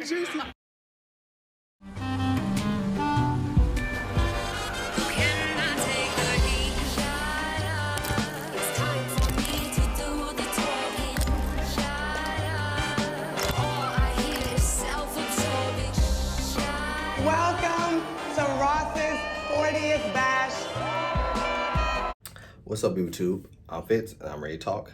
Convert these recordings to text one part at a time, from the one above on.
Juicy. Welcome to Ross's 40th bash. What's up, YouTube? I'm Fitz, and I'm ready to talk.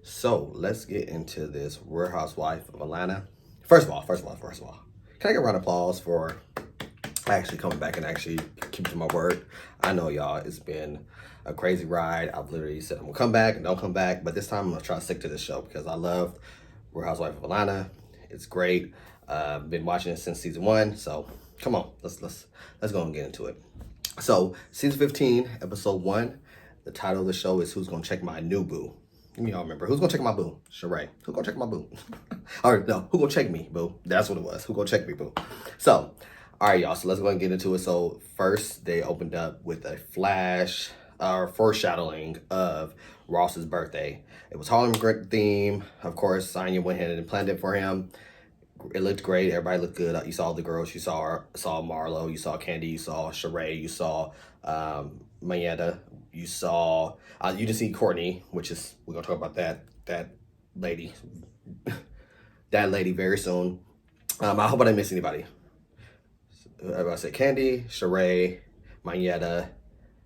So let's get into this Real Housewife of Atlanta. First of all, can I get a round of applause for actually coming back and actually keeping to my word? I know, y'all, it's been a crazy ride. I've literally said I'm gonna come back and don't come back, but this time I'm gonna try to stick to this show because I love Real Housewife of Atlanta. It's great. Been watching it since season 1, so come on, let's go and get into it. So season 15, episode 1. The title of the show is Who's Gonna Check My New Boo? Y'all remember, who's gonna check my boo? Sheree. Who gonna check my boo? Or no, who gonna check me, boo? That's what it was. Who gonna check me, boo? So, all right, y'all. So let's go and get into it. So first, they opened up with a foreshadowing of Ross's birthday. It was Harlem theme. Of course, Sonya went ahead and planned it for him. It looked great. Everybody looked good. You saw the girls. You saw Marlo. You saw Candy. You saw Sheree. You saw Mayetta. You saw, you didn't see Courtney, which is, we're going to talk about that lady very soon. I hope I didn't miss anybody. I said Candy, Sheree, Mayetta,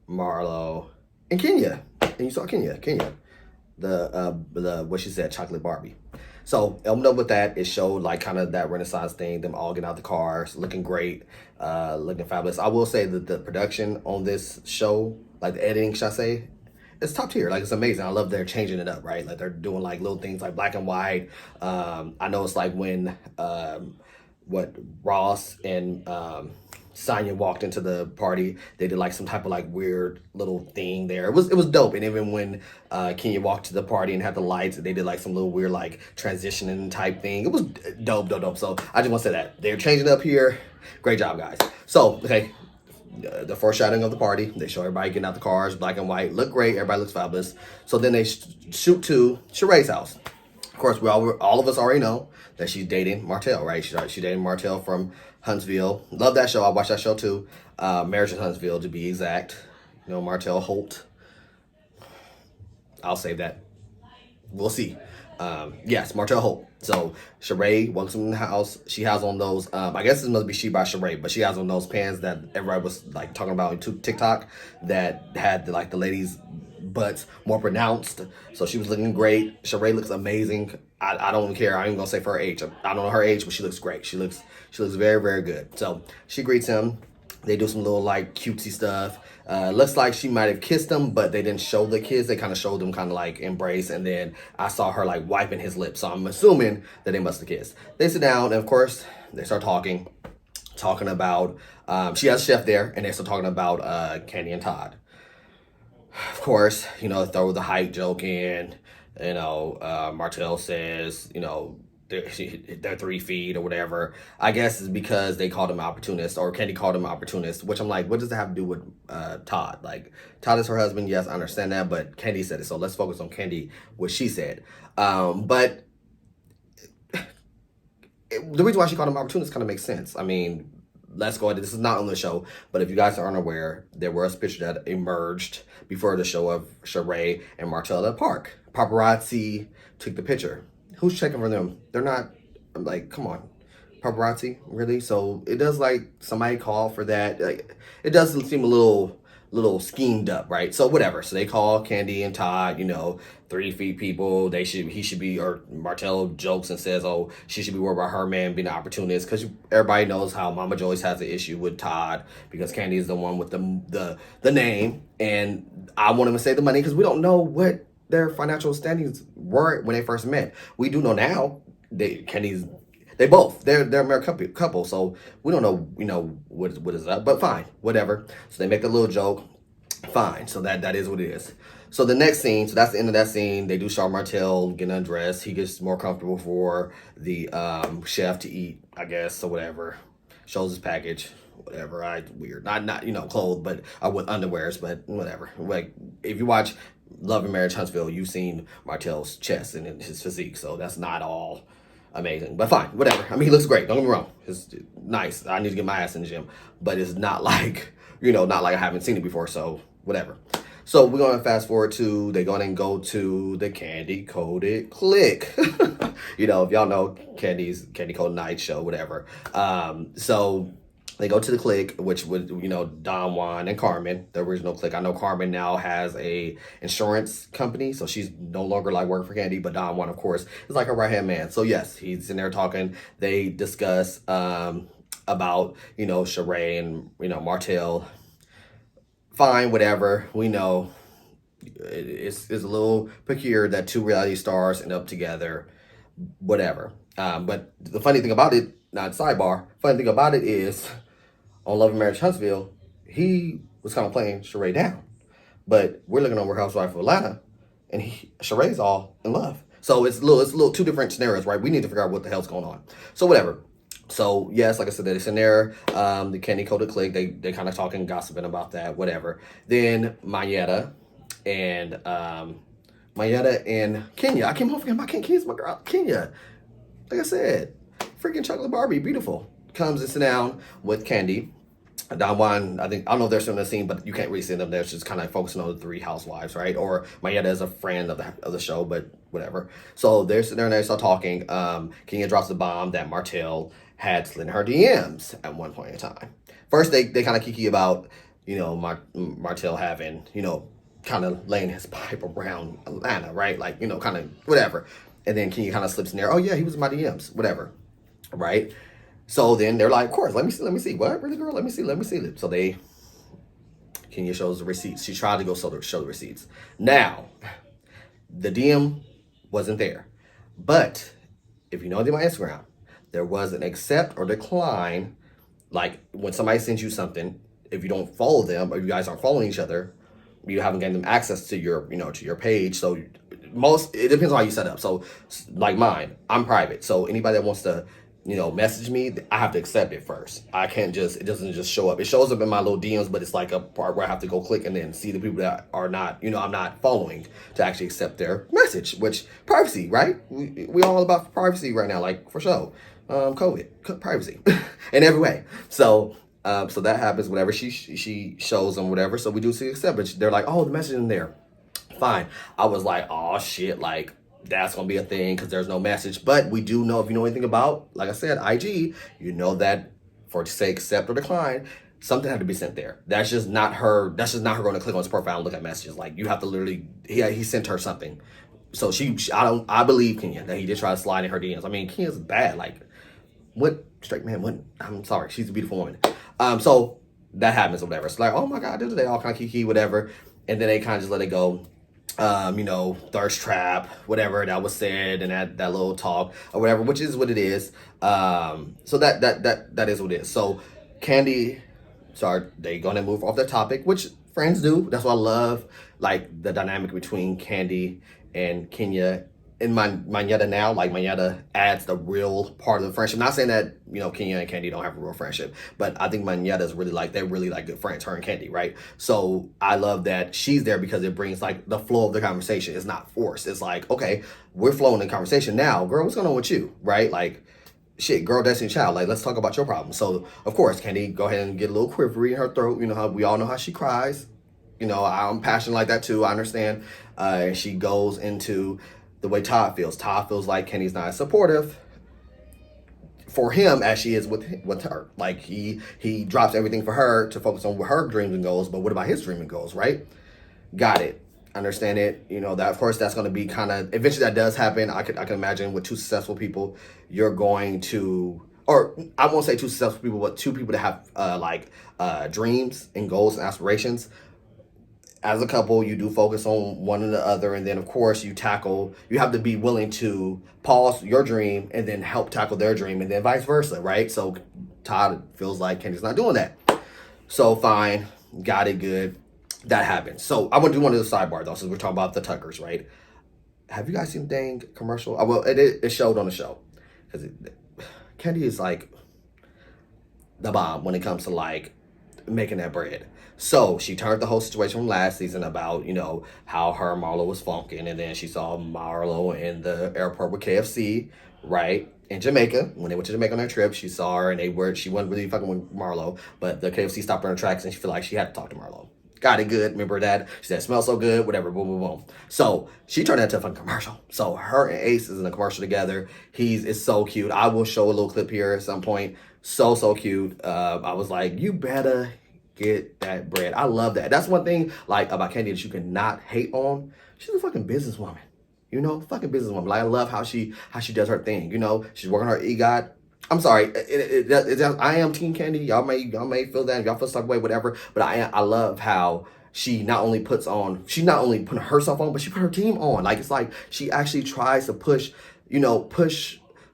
Marlo, and Kenya. And you saw Kenya. The what she said, chocolate Barbie. So opened up with that. It showed like kind of that Renaissance thing, them all getting out the cars, looking great, looking fabulous. I will say that the production on this show, like the editing, should I say, it's top tier. Like, it's amazing. I love they're changing it up, right? Like, they're doing like little things like black and white. I know it's like when Ross and Sonya walked into the party, they did like some type of like weird little thing there. It was dope. And even when Kenya walked to the party and had the lights, they did like some little weird like transitioning type thing. It was dope. So I just want to say that they're changing up here. Great job, guys. So okay, the foreshadowing of the party. They show everybody getting out the cars, black and white, look great. Everybody looks fabulous. So then they shoot to Sheree's house. Of course, all of us already know that she's dating Martell, right? She's dating Martell from Huntsville. Love that show. I watched that show too. Marriage in Huntsville, to be exact. You know, Martell Holt. I'll save that. We'll see. Yes, Martell Holt. So Sheree walks in the house. She has on those, I guess it must be She by Sheree, but she has on those pants that everybody was like talking about on TikTok that had like the ladies' butts more pronounced. So she was looking great. Sheree looks amazing. I don't care. I ain't gonna say for her age. I don't know her age, but she looks great. She looks very, very good. So she greets him. They do some little like cutesy stuff. Looks like she might have kissed him, but they didn't show the kiss. They kind of showed them kind of like embrace, and then I saw her like wiping his lips. So I'm assuming that they must have kissed. They sit down, and of course they start talking about. She has Chef there, and they start talking about Candy and Todd. Of course, you know, throw the height joke in. You know, Martell says, you know, they're 3 feet or whatever. I guess it's because they called him opportunist, or Candy called him opportunist, which I'm like, what does that have to do with Todd? Like, Todd is her husband. Yes, I understand that, but Candy said it. So let's focus on Candy, what she said. But the reason why she called him opportunist kind of makes sense. I mean, let's go ahead. This is not on the show, but if you guys are unaware, there was a picture that emerged before the show of Sheree and Martell at the park. Paparazzi took the picture. Who's checking for them? They're not, I'm like, come on. Paparazzi, really? So it does like somebody call for that. Like, it does seem a little schemed up, right? So whatever. So they call Candy and Todd, you know, 3 feet people. He should be, or Martell jokes and says, oh, she should be worried about her man being an opportunist, because everybody knows how Mama Joyce has an issue with Todd because Candy is the one with the name, and I won't even say the money because we don't know what their financial standings were when they first met. We do know now they're a married couple, so we don't know, you know, what is up, but fine, whatever. So they make a little joke, fine. So that is what it is. So the next scene, so that's the end of that scene. They do Char Martell getting undressed. He gets more comfortable for the chef to eat, I guess, or whatever. Shows his package, whatever. Weird, not you know, clothed, but with underwears, but whatever. Like, if you watch Love and Marriage Huntsville, you've seen Martell's chest and his physique, so that's not all amazing. But fine, whatever. I mean, he looks great. Don't get me wrong. It's nice. I need to get my ass in the gym. But it's not like, not like I haven't seen it before. So whatever. So we're going to fast forward to, they're going to go to the Candy Coated Click. If y'all know Candy's Candy Coated Night show, whatever. So they go to the Click, which would, Don Juan and Carmen, the original Click. I know Carmen now has a insurance company, so she's no longer like working for Candy, but Don Juan, of course, is like her right-hand man. So yes, he's in there talking. They discuss about, Sheree and, Martell. Fine, whatever. We know it's a little peculiar that two reality stars end up together, whatever. But the funny thing about it, not sidebar, funny thing about it is on Love and Marriage Huntsville, he was kind of playing Sheree down. But we're looking over Housewife of Atlanta, and Sheree's all in love. So it's a little two different scenarios, right? We need to figure out what the hell's going on. So whatever. So yes, like I said, they're in there. The Candy Coated Click, they kind of talking, gossiping about that, whatever. Then Mayetta and Kenya. I keep on forgetting about Kenya. Kenya's my girl. Kenya, like I said, freaking Chocolate Barbie, beautiful, comes and sit down with Candy. Don Juan, I don't know if they're still in the scene, but you can't really see them. They're just kind of focusing on the three housewives, right? Or Mayetta is a friend of the show, but whatever. So they're sitting there and they start talking. Kenya drops the bomb that Martell had slid in her DMs at one point in time. First, they kind of kiki about, Martell having, kind of laying his pipe around Atlanta, right? Like, kind of whatever. And then Kenya kind of slips in there. Oh yeah, he was in my DMs, whatever, right? So then they're like, of course, let me see. What? Really, girl? Let me see. So Kenya shows the receipts. She tried to go show the receipts. Now, the DM wasn't there. But if you know anything about Instagram, there was an accept or decline. Like when somebody sends you something, if you don't follow them or you guys aren't following each other, you haven't given them access to your, to your page. So it depends on how you set up. So like mine, I'm private. So anybody that wants to, message me, I have to accept it first. I can't it doesn't just show up. It shows up in my little DMs, but it's like a part where I have to go click and then see the people that are not, I'm not following to actually accept their message, which privacy, right? We all about privacy right now, like for sure. COVID, privacy in every way. So that happens, whatever. She shows them whatever. So we do see accept, but they're like, oh, the message in there. Fine. I was like, oh shit, like that's gonna be a thing because there's no message. But we do know, if you know anything about, like I said, IG, you know that for to say accept or decline, something had to be sent there. That's just not her going to click on his profile and look at messages. Like you have to literally, he sent her something. So I believe Kenya that he did try to slide in her DMs. I mean, Kenya's bad. Like what straight man wouldn't? I'm sorry, she's a beautiful woman. So that happens or whatever. It's like, oh my God, they all kind of kiki, whatever. And then they kind of just let it go. Thirst trap, whatever that was said, and that little talk or whatever, which is what it is. So that is what it is. So Candy, they gonna move off the topic, which friends do. That's why I love like the dynamic between Candy and Kenya. In Mayetta now, like Mayetta adds the real part of the friendship. Not saying that, Kenya and Candy don't have a real friendship, but I think Mayetta is they're really like good friends, her and Candy, right? So I love that she's there because it brings like the flow of the conversation. It's not forced. It's like, okay, we're flowing in conversation now. Girl, what's going on with you, right? Like, shit, girl, Destiny Child, like, let's talk about your problem. So, of course, Candy go ahead and get a little quivery in her throat. How we all know how she cries. I'm passionate like that too. I understand. She goes into the way Todd feels. Todd feels like Kenny's not as supportive for him as she is with her. Like he drops everything for her to focus on her dreams and goals, but what about his dream and goals, right? Got it. Understand it. That of course that's going to be kind of eventually that does happen. I can imagine with two successful people, you're going to, or I won't say two successful people, but two people that have dreams and goals and aspirations. As a couple, you do focus on one and the other, and then of course you have to be willing to pause your dream and then help tackle their dream, and then vice versa, right? So Todd feels like Kenny's not doing that. So fine, got it, good. That happens. So I want to do one of the sidebar though, since we're talking about the Tuckers, right? Have you guys seen the dang commercial? Well, it showed on the show. Because Candy is like the bomb when it comes to like making that bread. So she turned the whole situation from last season about, how her and Marlo was funking, and then she saw Marlo in the airport with KFC, right? in Jamaica. When they went to Jamaica on their trip, she saw her and she wasn't really fucking with Marlo, but the KFC stopped her in her tracks and she felt like she had to talk to Marlo. Got it good. Remember that? She said, smells so good, whatever, boom, boom, boom. So she turned that into a fucking commercial. So her and Ace is in a commercial together. It's so cute. I will show a little clip here at some point. So cute. I was like, you better get that bread. I love that. That's one thing like about Candy that you cannot hate on. She's a fucking businesswoman. You know, fucking businesswoman. Like I love how she does her thing. You know, she's working her EGOT. I'm sorry. I am Team Candy. Y'all may feel that. Y'all feel stuck away, whatever. But I love how she not only putting herself on, but she put her team on. Like it's like she actually tries to push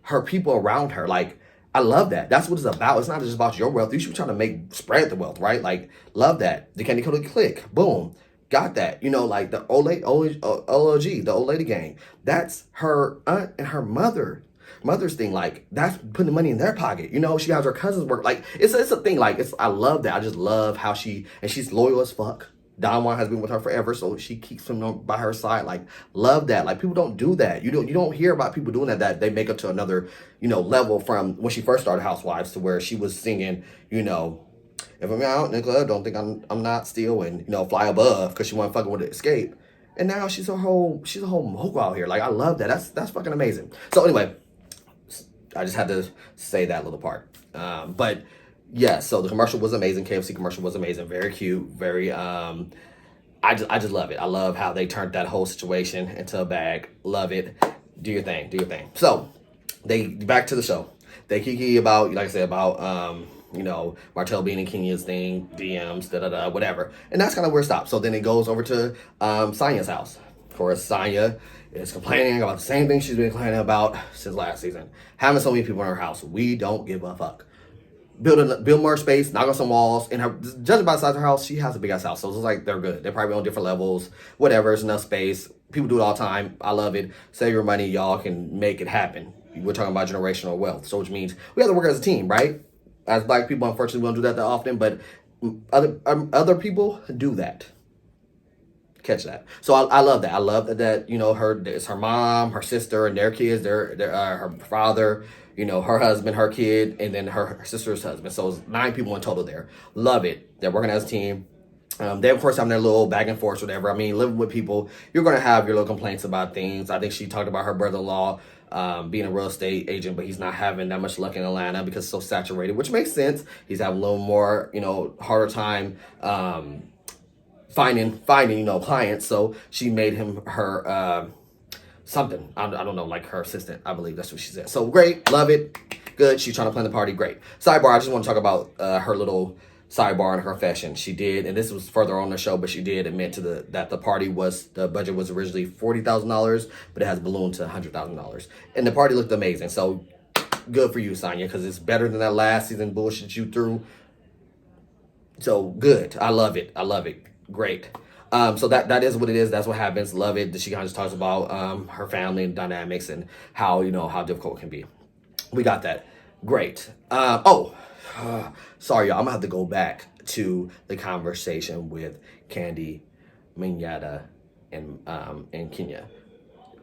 her people around her. Like I love that. That's what it's about. It's not just about your wealth. You should be trying to spread the wealth, right? Like love that. The Candy Code Click. Boom. Got that. You know, like the OLG, the old lady gang. That's her aunt and her mother's thing. Like that's putting the money in their pocket. You know, she has her cousins work. Like it's a thing. Like I love that. I just love how she's loyal as fuck. Don Juan has been with her forever, so she keeps him by her side. Like love that. Like people don't do that. You don't hear about people doing that they make it to another, level from when she first started Housewives to where she was singing, if I'm out in the club, don't think I'm not still and fly above because she wasn't fucking with the Escape. And now she's a whole mogul out here. Like I love that. That's fucking amazing. So anyway, I just had to say that little part. But yeah, so the commercial was amazing. KFC commercial was amazing. Very cute. Very I just love it. I love how they turned that whole situation into a bag. Love it. Do your thing. So they back to the show. They kiki about, like I said, about Martell being in Kenya's thing, DMs, whatever. And that's kind of where it stops. So then it goes over to Sanya's house. Of course, Sanya is complaining about the same thing she's been complaining about since last season. Having so many people in her house. We don't give a fuck. Build more space, knock on some walls. And judging by the size of her house, she has a big ass house. So it's like they're good. They're probably on different levels. Whatever, there's enough space. People do it all the time. I love it. Save your money, y'all can make it happen. We're talking about generational wealth. So which means we have to work as a team, right? As black people, unfortunately, we don't do that often, but other people do that. Catch that. So I love that. I love that it's her mom, her sister, and their kids. Her father, her husband, her kid, and then her sister's husband. So it's 9 people in total there. Love it. They're working as a team. They of course having their little back and forth, whatever. I mean, living with people, you're gonna have your little complaints about things. I think she talked about her brother-in-law being a real estate agent, but he's not having that much luck in Atlanta because it's so saturated, which makes sense. He's having a little more, harder time finding clients. So she made him her something. I don't know, like her assistant. I believe that's what she said. So great, love it, good. She's trying to plan the party, great. Sidebar. I just want to talk about her little sidebar in her fashion. She did, and this was further on the show, but she did admit to that the budget was originally $40,000, but it has ballooned to $100,000, and the party looked amazing. So good for you, Sanya, because it's better than that last season bullshit you threw. So good. I love it. Great. So that is what it is. That's what happens. Love it. She kind of just talks about her family and dynamics and how how difficult it can be. We got that. Great. Sorry, y'all. I'm gonna have to go back to the conversation with Candy, Minyata, and Kenya.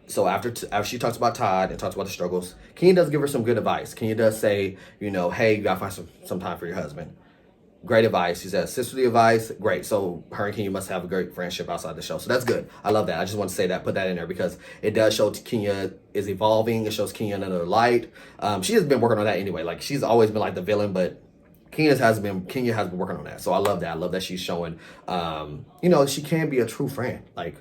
So after she talks about Todd and talks about the struggles, Kenya does give her some good advice. Kenya does say, hey, you gotta find some time for your husband. Great advice. She says sisterly advice. Great. So her and Kenya must have a great friendship outside the show. So that's good. I love that. I just want to say that, put that in there because it does show Kenya is evolving. It shows Kenya in another light. She has been working on that anyway. Like she's always been like the villain, but Kenya has been working on that. So I love that. I love that she's showing, she can be a true friend. Like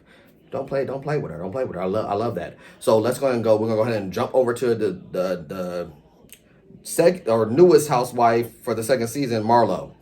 don't play with her. Don't play with her. I love that. So let's go ahead and go. We're gonna go ahead and jump over to the newest housewife for the second season, Marlo.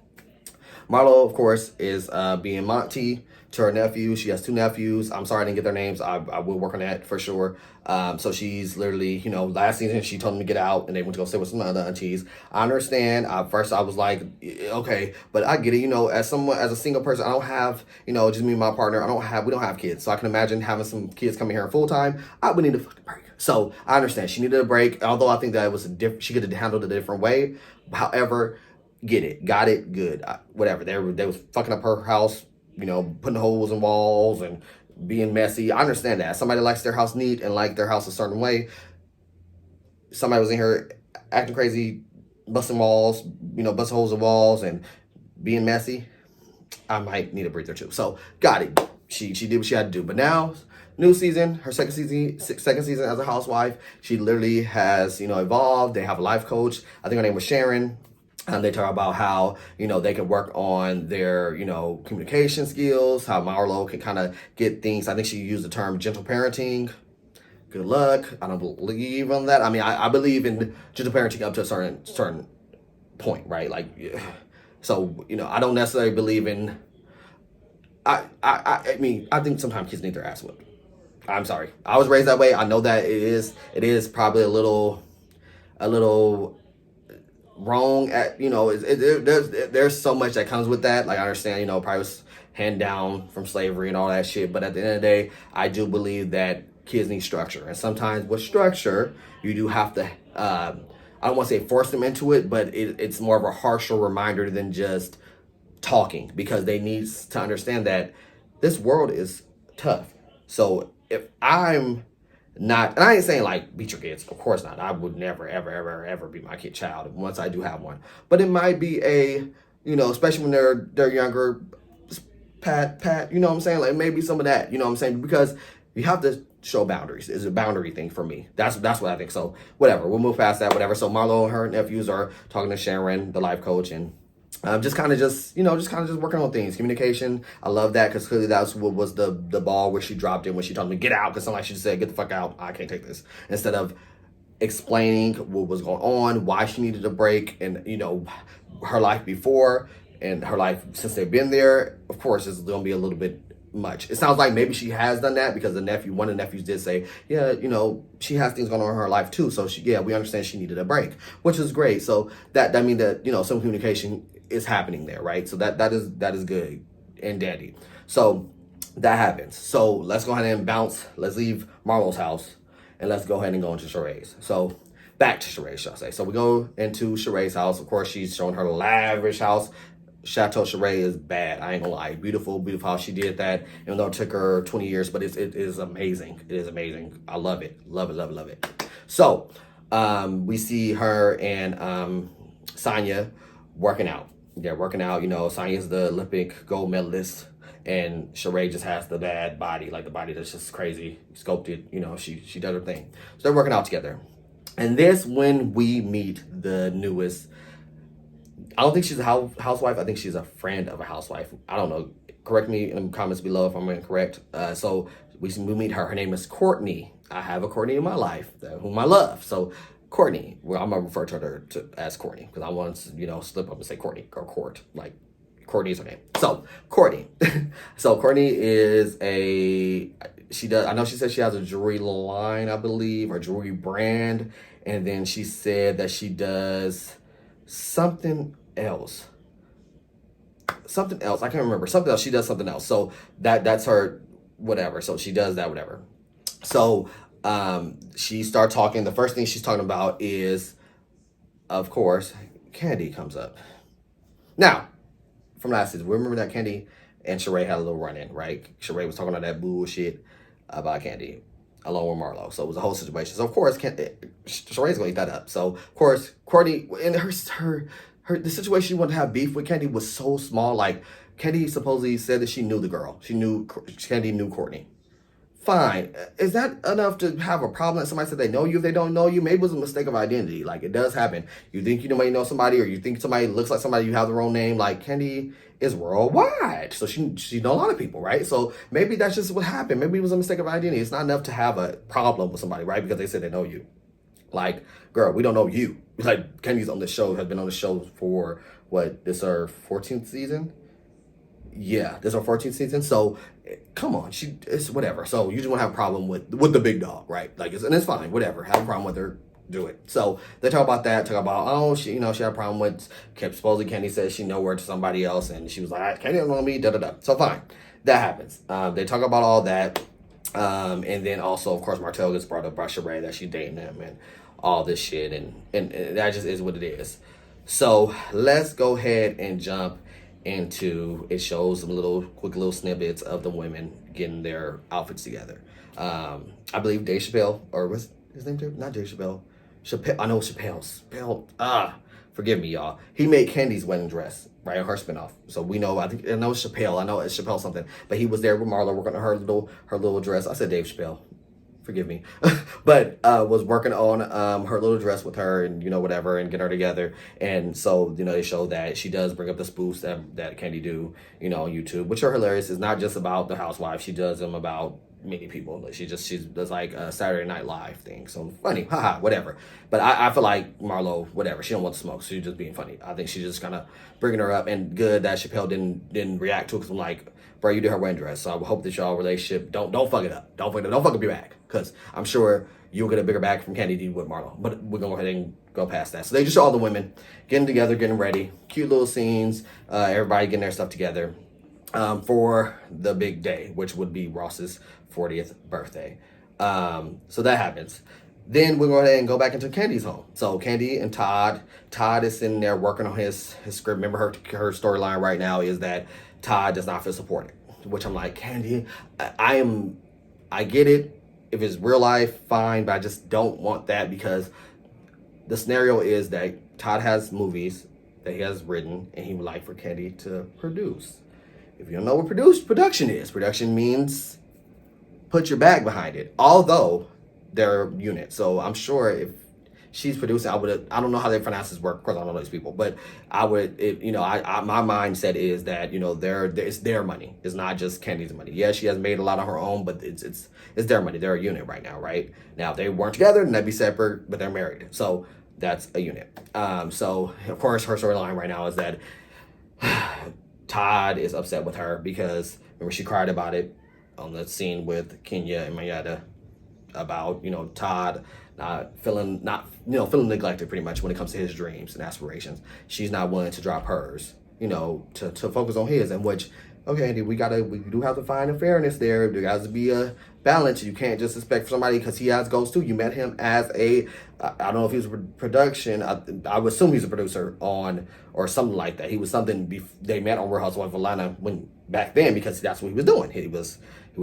Marlo, of course, is being Monty to her nephew. She has 2 nephews. I'm sorry I didn't get their names. I will work on that for sure. So she's literally, last season she told them to get out and they went to go sit with some other aunties. I understand. First I was like, okay, but I get it. As a single person, I don't have, just me and my partner. We don't have kids. So I can imagine having some kids coming here full time. I would need a fucking break. So I understand she needed a break. Although I think that it was she could have handled it a different way. However, get it, got it, good, whatever. They was fucking up her house, putting holes in walls and being messy. I understand that. Somebody likes their house neat and like their house a certain way. somebody was in here acting crazy, busting walls, busting holes in walls and being messy, I might need a breather too. So got it. She did what she had to do. But now, new season, her second season as a housewife, she literally has evolved. They have a life coach. I think her name was Sharon. They talk about how, they can work on their, communication skills, how Marlo can kind of get things. I think she used the term gentle parenting. Good luck. I don't believe in that. I mean, I believe in gentle parenting up to a certain point, right? Like, so, I don't necessarily believe in, I mean, I think sometimes kids need their ass whipped. I'm sorry. I was raised that way. I know that it is probably a little wrong at there's so much that comes with that. Like I understand probably was handed down from slavery and all that shit, but at the end of the day I do believe that kids need structure, and sometimes with structure you do have to I don't want to say force them into it, but it's more of a harsher reminder than just talking, because they need to understand that this world is tough. So if I'm not, and I ain't saying like beat your kids, of course not. I would never, ever, ever, ever beat my child once I do have one. But it might be especially when they're younger, pat, you know what I'm saying? Like maybe some of that, you know what I'm saying? Because you have to show boundaries. It's a boundary thing for me. That's what I think. So whatever, we'll move past that, whatever. So Marlo and her nephews are talking to Sharon, the life coach, and just kind of working on things. Communication. I love that, because clearly that's what was the ball where she dropped it when she told me get out, because somebody should say get the fuck out. I can't take this. Instead of explaining what was going on, why she needed a break, and her life before and her life since they've been there. Of course, it's going to be a little bit much. It sounds like maybe she has done that, because one of the nephews did say, yeah, she has things going on in her life too. So we understand she needed a break, which is great. So that means that some communication is happening there, right? So that is good and dandy. So that happens. So let's go ahead and bounce. Let's leave Marlo's house and let's go ahead and go into Sheree's. So back to Sheree, shall I say. So we go into Sheree's house. Of course, she's showing her lavish house. Chateau Sheree is bad. I ain't gonna lie. Beautiful, beautiful house. She did that, even though it took her 20 years, but it is amazing. It is amazing. I love it. Love it, love it, love it. So we see her and Sonya working out. They're working out. Sonya's the Olympic gold medalist, and Sheree just has the bad body, like the body that's just crazy sculpted. She does her thing. So they're working out together. And this when we meet the newest. I don't think she's a housewife. I think she's a friend of a housewife. I don't know. Correct me in the comments below if I'm incorrect. So we meet her. Her name is Courtney. I have a Courtney in my life whom I love. So Courtney, well, I'm gonna refer to her as Courtney, because I want to slip up and say Courtney or Court. Like Courtney is her name. So Courtney. So Courtney is I know she said she has a jewelry line, I believe, or jewelry brand, and then she said that she does something else. I can't remember. Something else. She does something else. So that's her whatever. So she does that whatever. So she starts talking. The first thing she's talking about is, of course, Candy comes up. Now, from last season, remember that Candy and Sheree had a little run-in, right? Sheree was talking about that bullshit about Candy along with Marlo. So it was a whole situation. So of course, Sheree's gonna eat that up. So of course, Courtney, and the situation she wanted to have beef with Candy was so small. Like Candy supposedly said that she knew the girl. Candy knew Courtney. Fine. Is that enough to have a problem that somebody said they know you if they don't know you? Maybe it was a mistake of identity. Like, it does happen. You think you might know somebody, or you think somebody looks like somebody, you have the wrong name. Like, Candy is worldwide. So she know a lot of people, right? So maybe that's just what happened. Maybe it was a mistake of identity. It's not enough to have a problem with somebody, right? Because they said they know you. Like, girl, we don't know you. Like, Candy's on the show, has been on the show for, this is her 14th season? Yeah, this is her 14th season. So, come on, it's whatever. So, you just want to have a problem with the big dog, right? Like, and it's fine, whatever. Have a problem with her, do it. So, they talk about that, talk about, she had a problem with, supposedly Candy said she know word to somebody else, and she was like, Candy don't know me, da-da-da. So, fine. That happens. They talk about all that. And then also, of course, Martell gets brought up by Sheree that she's dating him and all this shit, and that just is what it is. So let's go ahead and jump into, it shows some quick little snippets of the women getting their outfits together. I believe Dave Chappelle, or what's his name too? Not Dave Chappelle. Forgive me, y'all. He made Candy's wedding dress, right? Her spinoff. So we know, I know it's Chappelle. I know it's Chappelle something. But he was there with Marlo working on her little dress. I said Dave Chappelle. Forgive me. But was working on her little dress with her and, whatever, and get her together. And so, they show that she does bring up the spoofs that Candy do, on YouTube, which are hilarious. It's not just about the housewife. She does them about many people. She does like a Saturday Night Live thing. So funny, haha, whatever. But I feel like Marlo, whatever. She don't want to smoke. So she's just being funny. I think she's just kind of bringing her up, and good that Chappelle didn't react to it, because I'm like, bro, you did her wedding dress. So I hope that y'all relationship don't fuck it up. Don't fuck up your bag, because I'm sure you'll get a bigger bag from Candy D with Marlo. But we're gonna go ahead and go past that. So they just show all the women getting together, getting ready, cute little scenes. Everybody getting their stuff together for the big day, which would be Ross's 40th birthday. So that happens. Then we'll go ahead and go back into Candy's home. So Candy and Todd is sitting there working on his script. Remember, her storyline right now is that Todd does not feel supported, which I'm like, Candy, I get it. If it's real life, fine, but I just don't want that, because the scenario is that Todd has movies that he has written and he would like for Candy to produce. If you don't know what production is, production means put your bag behind it. Although they're units, so I'm sure if she's producing, I don't know how their finances work. Of course, I don't know these people, but my mindset is that it's their money. It's not just Candy's money. Yeah, she has made a lot on her own, but it's their money. They're a unit right now, right? Now, if they weren't together, then that'd be separate, but they're married, so that's a unit. So of course, her storyline right now is that Todd is upset with her because remember she cried about it on the scene with Kenya and Mayetta about Todd not feeling neglected pretty much when it comes to his dreams and aspirations. She's not willing to drop hers, to focus on his, and which, okay, Andy, we do have to find a fairness there. There has to be a balance. You can't just expect somebody, because he has goals too. You met him as I don't know if he was production. I would assume he's a producer on, or something like that. He was something they met on Real Housewives of Atlanta back then, because that's what he was doing. He was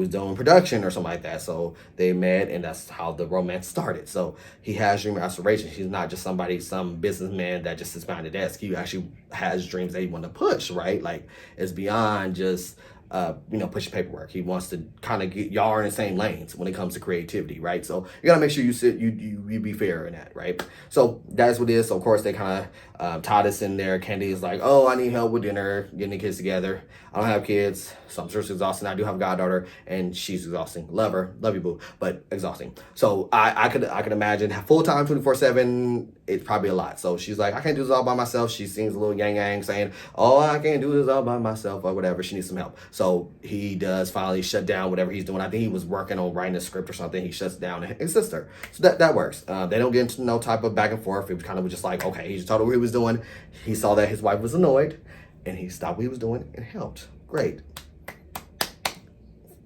doing production or something like that. So they met, and that's how the romance started. So he has dream aspirations. He's not just some businessman that just sits behind the desk. He actually has dreams that he want to push, right? Like, it's beyond just pushing paperwork. He wants to kind of get y'all in the same lanes when it comes to creativity, right? So you gotta make sure you be fair in that, right? So that's what it is. So of course they kind of Todd is in there. Candy is like, oh, I need help with dinner, getting the kids together. I don't have kids, so I'm sure it's exhausting. I do have a goddaughter, and she's exhausting. Love her, love you, boo, but exhausting. So I could imagine full time 24/7. It's probably a lot. So she's like, I can't do this all by myself. She sings a little yang saying, oh, I can't do this all by myself, or whatever. She needs some help. So he does finally shut down whatever he's doing. I think he was working on writing a script or something. He shuts down his sister. So that works. They don't get into no type of back and forth. It was kind of just like, okay, he just told her what he was doing. He saw that his wife was annoyed, and he stopped what he was doing and helped. Great.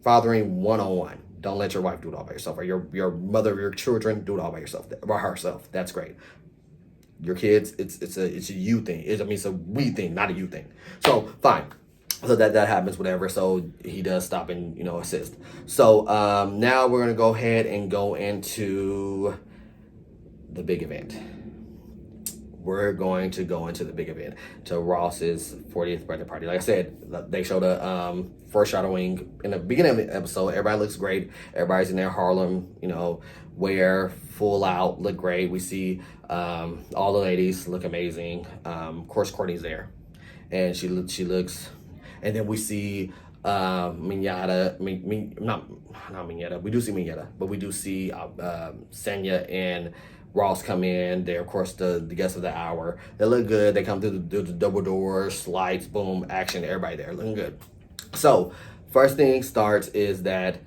Fathering 101. Don't let your wife do it all by yourself, or your mother, your children do it all by herself. That's great. Your kids, it's a you thing. It's a we thing, not a you thing. So fine. So that happens, whatever. So he does stop and assist. So now we're gonna go ahead and go into the big event. We're going to go into the big event, to Ross's 40th birthday party. Like I said, they showed a foreshadowing in the beginning of the episode. Everybody looks great. Everybody's in their Harlem, wear, full out, look great. We see all the ladies look amazing. Of course, Courtney's there, and she looks. And then we see Minyata. Not Minyata. We do see Minyata, but we do see Senya and Ross come in. They're, of course, the guests of the hour. They look good. They come through the double doors, lights, boom, action. Everybody there looking good. So first thing starts is that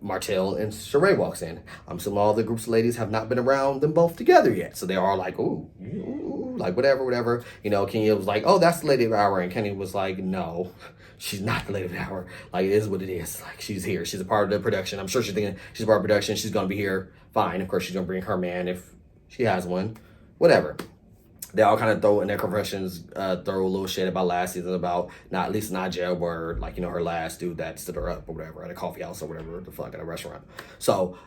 Martell and Sheree walks in. Some all the groups of ladies have not been around them both together yet. So they are like, ooh, like whatever. Kenya was like, oh, that's the lady of the hour. And Kenny was like, no, she's not the lady of the hour. Like, it is what it is. Like, she's here. She's a part of the production. I'm sure she's thinking she's a part of production. She's going to be here. Fine. Of course, she's going to bring her man if she has one. Whatever. They all kind of throw in their confessions, throw a little shit about last season, about not jail, where her last dude that stood her up or whatever at a coffee house or whatever the fuck at a restaurant. So,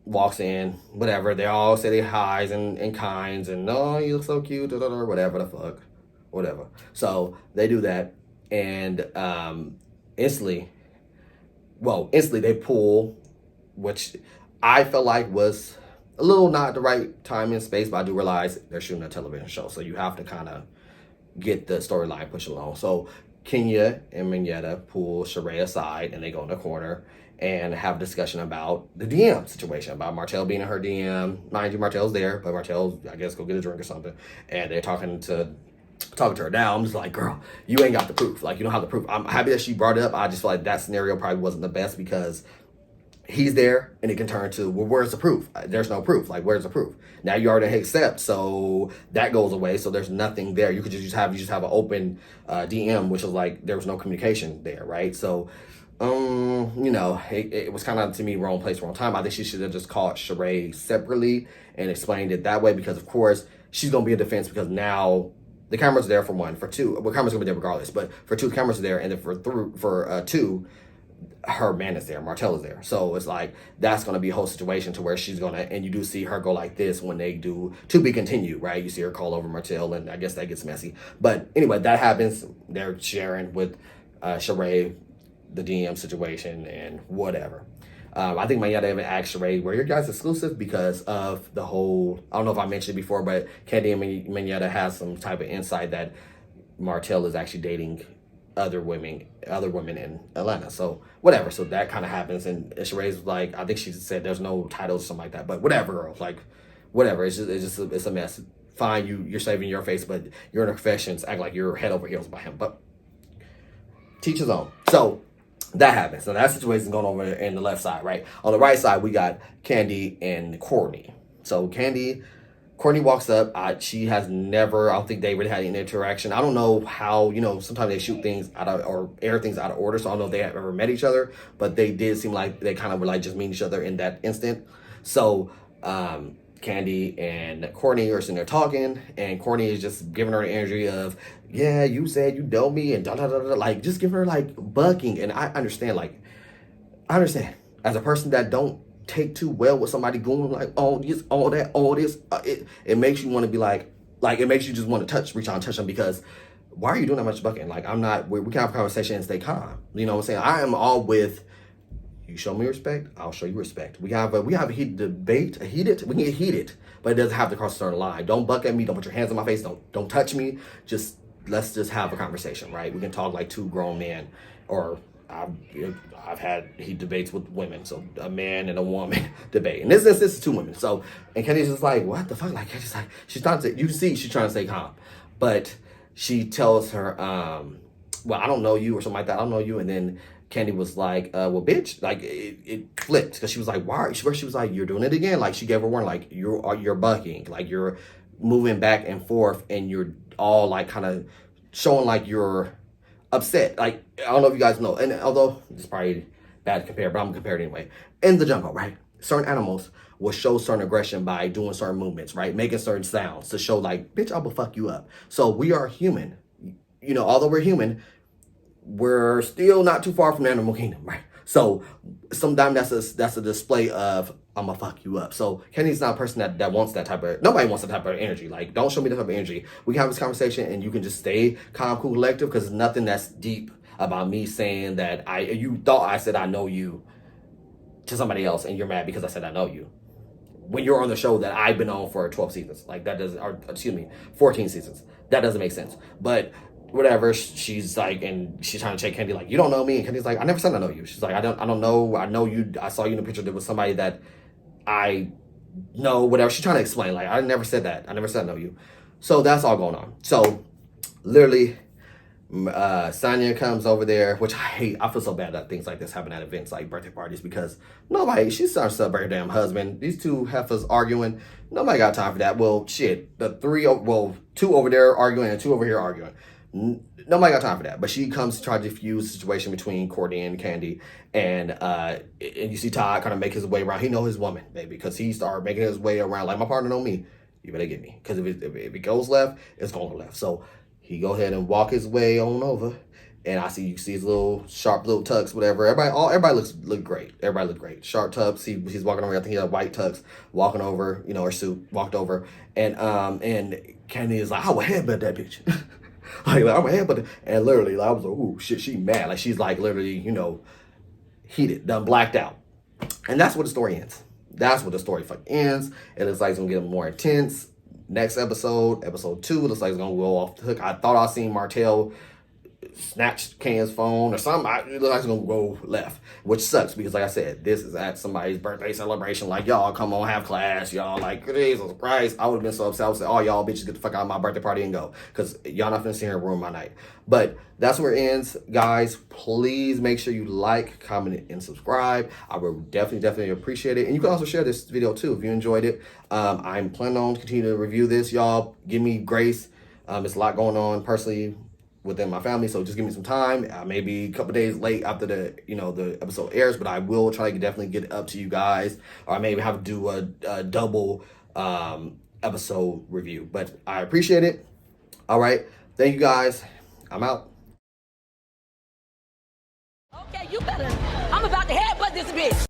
walks in, whatever. They all say they highs and kinds and oh, you look so cute, whatever the fuck, whatever. So they do that, and instantly they pull, which I felt like was a little not the right time and space, but I do realize they're shooting a television show, so you have to kind of get the storyline pushed along. So Kenya and Mignetta pull Sheree aside, and they go in the corner and have a discussion about the DM situation, about Martell being in her DM. Mind you, Martell's there, but Martell, I guess, go get a drink or something, and they're talking to her. Now I'm just like, girl, you ain't got the proof. Like, you don't have the proof. I'm happy that she brought it up. I just feel like that scenario probably wasn't the best, because he's there and it can turn to, well, where's the proof? There's no proof. Like, where's the proof? Now you already accept, so that goes away. So there's nothing there. You could just have an open DM, which is like there was no communication there, right? So it was kind of, to me, wrong place, wrong time. I think she should have just called Sheree separately and explained it that way, because of course she's gonna be in defense, because now the camera's there for one. For two, well, camera's gonna be there regardless, but for two, the camera's there, and then for two, her man is there, Martell is there. So it's like, that's going to be a whole situation to where she's going to, and you do see her go like this when they do to be continued, right? You see her call over Martell, and I guess that gets messy. But anyway, that happens. They're sharing with Sheree the DM situation and whatever. I think Mignetta even asked Sheree, were your guys exclusive? Because of the whole, I don't know if I mentioned it before, but Candy and Mignetta has some type of insight that Martell is actually dating other women in Atlanta. So whatever. So that kind of happens, and Sheree's like, I think she said there's no titles or something like that. But whatever, girl. Like, whatever. It's a mess. Fine, you're saving your face, but your confessions act like you're head over heels by him. But teach his own. So that happens. So that situation's going over in the left side, right? On the right side, we got Candy and Courtney. So Courtney walks up. She has never, I don't think they really had any interaction. I don't know how, sometimes they shoot things out of, or air things out of order. So I don't know if they have ever met each other, but they did seem like they kind of were like just meeting each other in that instant. So Candy and Courtney are sitting there talking, and Courtney is just giving her the energy of, yeah, you said you know me, and da da da da, like just giving her like bucking. And I understand as a person that don't take too well with somebody going like all this, it makes you want to be like it makes you just want to reach out and touch them, because why are you doing that much bucking? Like, we can have a conversation and stay calm. You know what I'm saying? I am all with, you show me respect, I'll show you respect. We have a heated debate, we can get heated, but it doesn't have to cross a certain line. Don't buck at me, don't put your hands on my face, don't touch me. Let's just have a conversation, right? We can talk like two grown men, or I've had heat debates with women, so a man and a woman debate, and this is two women. So, and Kenny's just like, what the fuck? Like, she's like, she's trying to, you see, she's trying to stay calm, but she tells her, well, I don't know you, or something like that. I don't know you, and then Candy was like, well, bitch, like it flipped, because she was like, why? She was like, you're doing it again. Like, she gave her warning, like you're bucking, like you're moving back and forth, and you're all like kind of showing like you're upset. Like, I don't know if you guys know, and although it's probably bad to compare, but I'm gonna compare it anyway. In the jungle, right? Certain animals will show certain aggression by doing certain movements, right? Making certain sounds to show like, bitch, I will fuck you up. So we are human. Although we're human, we're still not too far from the animal kingdom, right? So sometimes that's a display of, I'm gonna fuck you up. So Kenny's not a person that wants that type of, nobody wants that type of energy. Like, don't show me that type of energy. We can have this conversation and you can just stay calm, cool, collective, because there's nothing that's deep about me saying that you thought I said I know you to somebody else, and you're mad because I said I know you, when you're on the show that I've been on for 12 seasons. Like, that doesn't, or excuse me, 14 seasons. That doesn't make sense. But whatever, she's like, and she's trying to check Candy, like, you don't know me. And Candy's like, I never said I know you. She's like, I don't know. I know you. I saw you in a picture that was somebody that I know, whatever. She's trying to explain, like, I never said that. I never said I know you. So that's all going on. So literally, Sonya comes over there, which I hate. I feel so bad that things like this happen at events like birthday parties, because she starts to celebrate her damn husband. These two heifers arguing. Nobody got time for that. Well, shit, two over there arguing and two over here arguing. Nobody got time for that. But she comes to try to diffuse the situation between Courtney and Candy, and you see Todd kind of make his way around. He know his woman, baby, because he started making his way around like, my partner know me. You better get me, because if it goes left, it's going to go left. So he go ahead and walk his way on over, And you see his little sharp little tux, whatever. Everybody look great. Everybody looked great. Sharp tux. He's walking over. I think he had white tux, walking over, you know, her suit, walked over, and Candy is like, I would headbutt that bitch. like I would headbutt, and literally, like, I was like, ooh, shit, she mad. Like she's like literally, you know, heated, done blacked out, and that's where the story ends. That's where the story fucking ends. It looks like it's gonna get more intense. Next episode, episode 2, looks like it's gonna go off the hook. I thought I seen Martell snatched Ken's phone or something. It looks like it's gonna go left, which sucks because, like I said, this is at somebody's birthday celebration. Like, y'all come on, have class. Y'all like, Jesus Christ. I would have been so upset. I would say, oh, y'all bitches get the fuck out of my birthday party and go, because y'all not finna sit here and ruin my night. But that's where it ends, guys. Please make sure you like, comment, and subscribe. I would definitely appreciate it. And you can also share this video too if you enjoyed it. I'm planning on continuing to review this. Y'all give me grace. There's a lot going on personally within my family, so just give me some time. I may be a couple days late after the episode airs, but I will try to definitely get it up to you guys, or I maybe have to do a double episode review. But I appreciate it. All right, thank you guys. I'm out. Okay, you better. I'm about to headbutt this bitch.